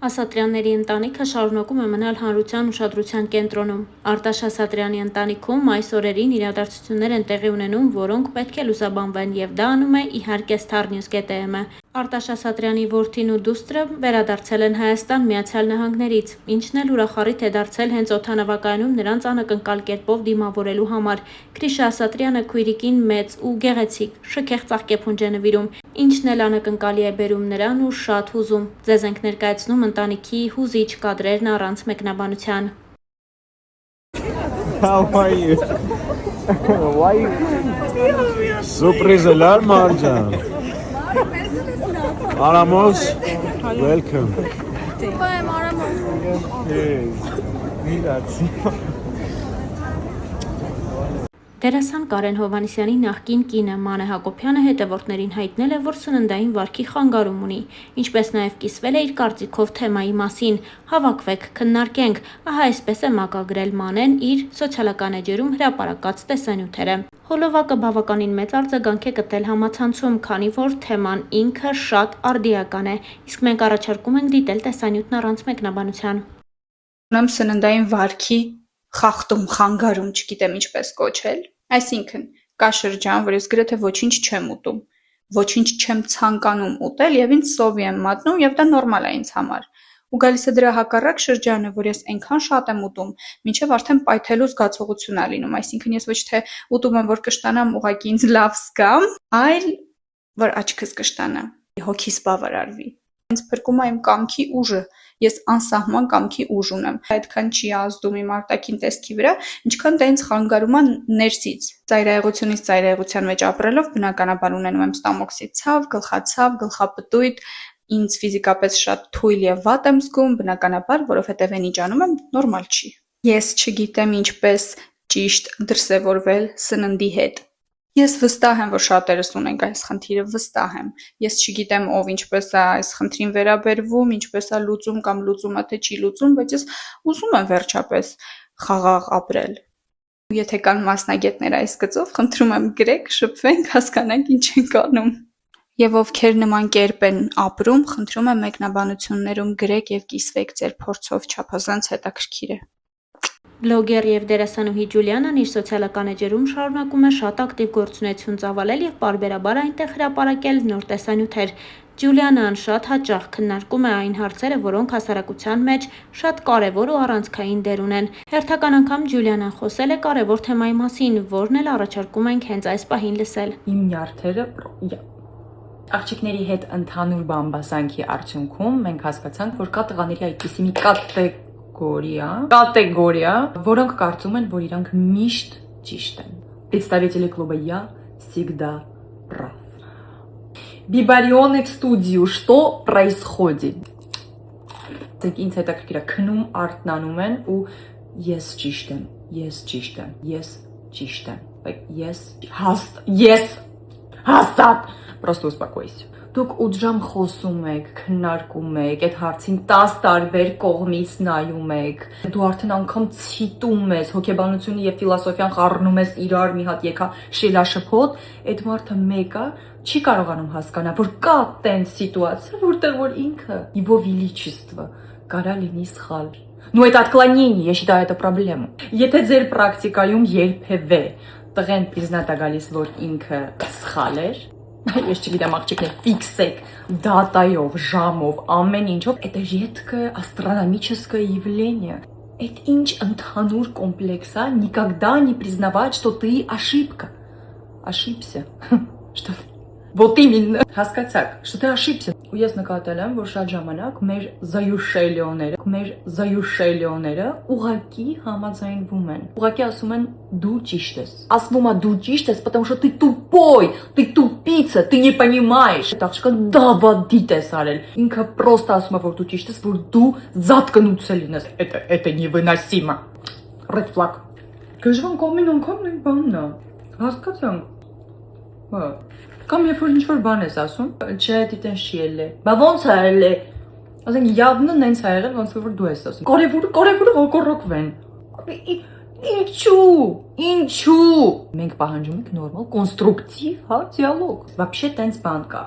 Ասատրյանների ընտանիքը շարունակում է մնալ հանրության ուշադրության կենտրոնում։ Արտաշ Ասատրյանի ընտանիքում այս օրերին իրադարձություններ են տեղի ունենում, որոնք պետք է լուսաբանվեն, եւ դա անում է իհարկե StarNews.am-ը։ Արտաշ Ասատրյանի որդին ու դուստրը վերադարձել են Հայաստան Միացյալ Նահանգներից, ինչն էլ ուրախարիթ է դարձել հենց օդանավակայանում նրանց անակնկալ կերպով դիմավորելու համար։ Քրիշը Ասատրյանը քույրիկին մեծ ու գեղեցիկ, շքեղ ծաղկեփունջ է նվիրում, ինչն էլ անակնկալի է բերում նրան ու շատ հուզում։ Ձեզ ենք ներկայացնում ընտանիքի հուզիչ կադրերն առանց մեկնաբանության։ How are you? Why? Surprise alarm, Marjan. Aramos, welcome. Bye, Aramos. Grazie. Դերասան Կարեն Հովհաննիսյանի նախկին կինը Մանե Հակոբյանը հետևորդներին հայտնել է, որ սննդային վարքի խանգարում ունի, ինչպես նաև կիսվել է իր կարծիքով թեմայի մասին։ Հավաքվեք, քննարկենք, ահա այսպես է մակագրել Մանեն իր սոցիալական էջերում հրապարակած տեսանյութերը։ Հոլովակը բավականին մեծ արձագանք է գտել համացանցում, քանի որ թեման ինքը շատ արդիական է, իսկ մենք առաջարկում ենք դիտել տեսանյութն առանց մեկնաբանության։ Ունեմ սննդային վարքի խախտում, խանգարում, չգիտեմ ինչպես կոչել, այսինքն կա շրջան, որ ես գրեթե ոչինչ չեմ ուտում, ոչինչ չեմ ցանկանում ուտել եւ ինձ սովի եմ մատնում եւ դա նորմալ է ինձ համար։ Ու գալիս է դրա հակառակ շրջանը, որ ես այնքան շատ եմ ուտում, մինչեւ արդեն պայթելու զգացողություն է լինում, այսինքն ես ոչ թե ուտում եմ, որ կշտանամ, ուղղակի ինձ լավ զգամ, այլ որ աչքս կշտանա, հոգիս բավարարվի։ Ինձ փրկում է իմ կամքի ուժը, ես անսահման կամքի ուժ ունեմ, այդքան չի ազդում իմ արտաքին տեսքի վրա, ինչքան դա ինձ խանգարում է ներսից։ Ծայրահեղությունից ծայրահեղության մեջ ապրելով բնականաբար ունենում եմ ստամոքսի ցավ, գլխացավ, գլխապտույտ, ինձ ֆիզիկապես շատ թույլ եւ վատ եմ զգում, բնականաբար, որովհետեւ այն ինչ անում եմ նորմալ չի։ Ես չգիտեմ ինչպես ճիշտ դրսևորվել սննդի հետ։ Ես վստահ եմ, որ շատերս ունենք այս խնդիրը, վստահ եմ։ Ես չգիտեմ ով ինչպես է այս խնդրին վերաբերվում, ինչպես է լուծում կամ լուծում է թե չի լուծում, բայց ես ուզում եմ վերջապես խաղաղ ապրել։ Եթե կան մասնագետներ այս գծով, խնդրում եմ գրեք, շփվենք, հասկանանք ինչ ենք անում։ Եվ ովքեր նման կերպ են ապրում, խնդրում եմ մեկնաբանություններում գրեք եւ կիսվեք ձեր փորձով, չափազանց հետաքրքիր է։ Բլոգեր եւ դերասանուհի Ջուլիանան իր սոցիալական էջերում շարունակում է շատ ակտիվ գործունեություն ծավալել եւ պարբերաբար այնտեղ հրապարակել նոր տեսանյութեր։ Ջուլիանան շատ հաճախ քննարկում է այն հարցերը, որոնք հասարակության մեջ շատ կարևոր ու առանցքային դեր ունեն։ Հերթական անգամ Ջուլիանան խոսել է կարևոր թեմայի մասին, որն էլ առաջարկում ենք հենց այս պահին լսել։ Իմ նյարդերը աղջիկների հետ ընդհանուր բամբասանքի արդյունքում մենք հասկացանք, որ կա տղաների այդպիսի մի կատեգորիա, որոնք կարծում են, որ իրանք միշտ ճիշտ են։ Представители клуба «Я всегда прав». Бибарионы в студию, что происходит? Ինձ հետաքրքիր է քնում արթնանում են ու ես ճիշտ եմ, ես ճիշտ եմ, ես ճիշտ եմ, ես հաստատ, просто успокойся։ Դուք 8 ժամ խոսում եք, քննարկում եք, այդ հարցին 10 տարբեր կողմից նայում եք, դու արդեն անգամ ցիտում ես, հոգեբանությունը եւ ֆիլոսոֆիան խառնում ես իրար մի հատ եկա շելաշփոթ, այդ մարդը մեկը չի կարողանում հասկանալ, որ կա տենց սիտուացիա, որտեղ որ ինքը его величество կարա լինի սխալ։ Ну это отклонение, я считаю это проблему։ Եթե ձեր պրակտիկայում երբևէ տղեն признать գալիս, որ ինքը սխալ էր, ես չգիտեմ աղջիկներ ֆիքսեք դատայով, ժամով, ամեն ինչով, это редкое астрономическое явление։ Это ինչ ընդհանուր կոմպլեքս է, никогда не признавать, что ты ошибка։ Ошибся։ Что? Вот именно։ Հասկացաք, что ты ошибся։ Ու ես նկատել եմ, որ շատ ժամանակ մեր զայուշելիոները ուղակի համաձայնվում են։ Ուղակի ասում են դու ճիշտ ես։ Ասվում է դու ճիշտ ես, потому что ты тупой, ты тупица, ты не понимаешь։ Այդ աղջիկը դավադիտ է արել։ Ինքը просто ասում է, որ դու ճիշտ ես, որ դու заткнуться լինես։ Это невыносимо։ Red flag։ Գժվան կողմին անգամ նույն բանն է։ Հասկացանք։ Հա։ Կամ երբ որ ինչ-որ բան ես ասում, չէ, դիտեն չի ելե։ Բա ոնց է ելե։ Ասենք явно նենց է եղել, ոնց որ դու ես ասում։ Կարևորը հակառակվեն։ Ինչու։ Մենք պահանջում ենք նորմալ, կոնստրուկտիվ, հա, դիալոգ։ Вообще տենց բան կա։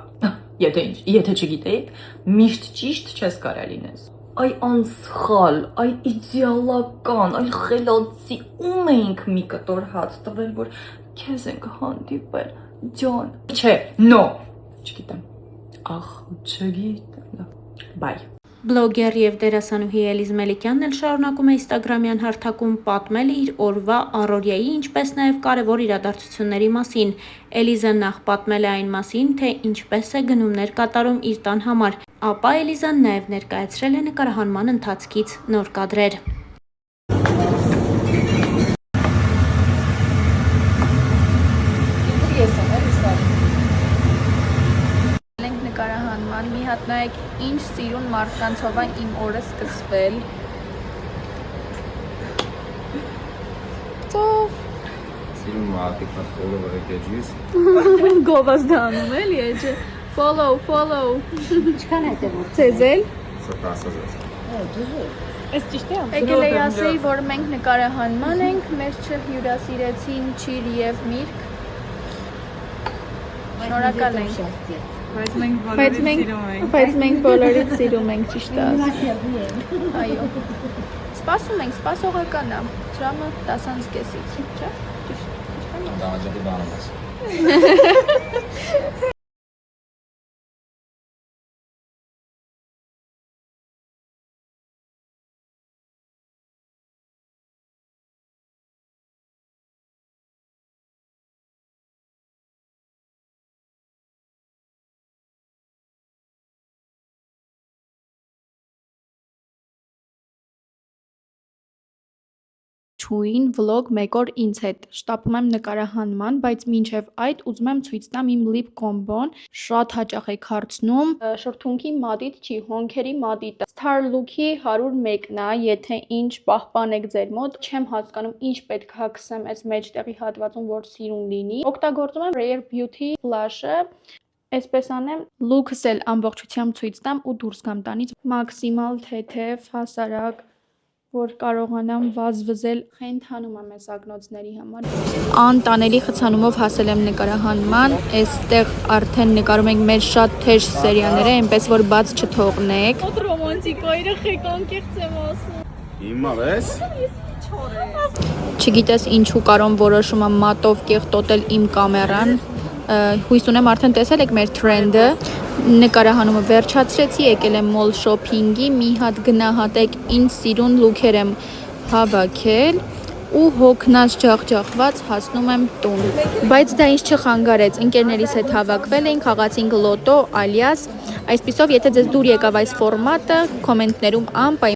Եթե չգիտեիք, միշտ ճիշտ չես կարա լինես։ Այ անսխալ, այ իդեալական, այ խելացի, ում էինք մի կտոր հաց տվել, որ քեզ ենք հանդիպել, ջան։ Չէ, no, չգիտեմ։ Ախ, չգիտեմ։ Բայ։ Բլոգեր եւ դերասանուհի Էլիզ Մելիքյանն էլ շարունակում է Instagram-յան հարթակում պատմել իր օրվա առօրյայի, ինչպես նաեւ կարևոր իրադարձությունների մասին։ Էլիզան նախ պատմել է այն մասին, թե ինչպես է գնումներ կատարում իր տան համար, ապա Էլիզան նաեւ ներկայացրել է նկարահանման ընթացքից նոր կադրեր։ Նկարահանման մի հատ նայեք ինչ սիրուն մարդկանցով է իմ օրը սկսվել։ Սիրուն մարդիկ մատ follow-ը եկեջիս։ Գովազդանում էլի էջը։ Follow։ Ինչքան է դեռ։ Ցեզել։ Սա տասազես։ Եկել էի ասեի, որ մենք նկարահանման ենք, մեզ չհյուրասիրեցին Չիր եւ Միրգ։ Շնորհակալ ենք։ Բայց մենք բոլորից սիրում ենք, ճիշտ է։ Այո։ Սպասում ենք, սպասողական է։ Ժամը 10:30-ից, չէ՞։ Դանջատի բանում ես։ Չուին վլոգ մեկ օր ինձ հետ, շտապում եմ նկարահանման, բայց մինչև այդ ուզում եմ ցույց տամ իմ լիպ կոմբոն, շատ հաճախ եք հարցնում, շրթունքի մատիտ չի, հոնքերի մատիտը, Star Look-ի 101-ն է, եթե ինչ պահպանեք ձեր մոտ, չեմ հասկանում ինչ պետք է քսեմ այս մեջտեղի հատվածում, որ սիրուն լինի, օգտագործում եմ Rare Beauty Blush-ը, այսպես անեմ, look-ս էլ ամբողջությամբ ցույց տամ ու դուրս գամ տանից, մաքսիմալ թեթև, հասարակ, որ կարողանամ վազվզել, խենթանում եմ այս ակնոցների համար։ Անտանելի խցանումով հասել եմ նկարահանման, այստեղ արդեն նկարում ենք մեր շատ թեժ սերիաները, այնպես որ բաց չթողնեք։ Ոտ ռոմանտիկ է, երեխեք անկեղծ եմ ասում։ Հիմա ես։ Չգիտես ինչու կարոն որոշում եմ մատով կեղտոտել իմ կամերան, հույս ունեմ արդեն տեսել եք մեր թրենդը, նկարահանումը վերջացրեցի, եկել եմ մոլ շոփինգի, մի հատ գնահատեք ինչ սիրուն լուքեր եմ հավաքել ու հոգնած ջախջախված հասնում եմ տուն։ Բայց դա ինձ չխանգարեց, ընկերներիս հետ հավաքվել էինք, խաղացինք լոտո, ալյաս, այսպիսով եթե ձեզ դուր եկավ այս ֆորմատը, կոմենտներում անպայման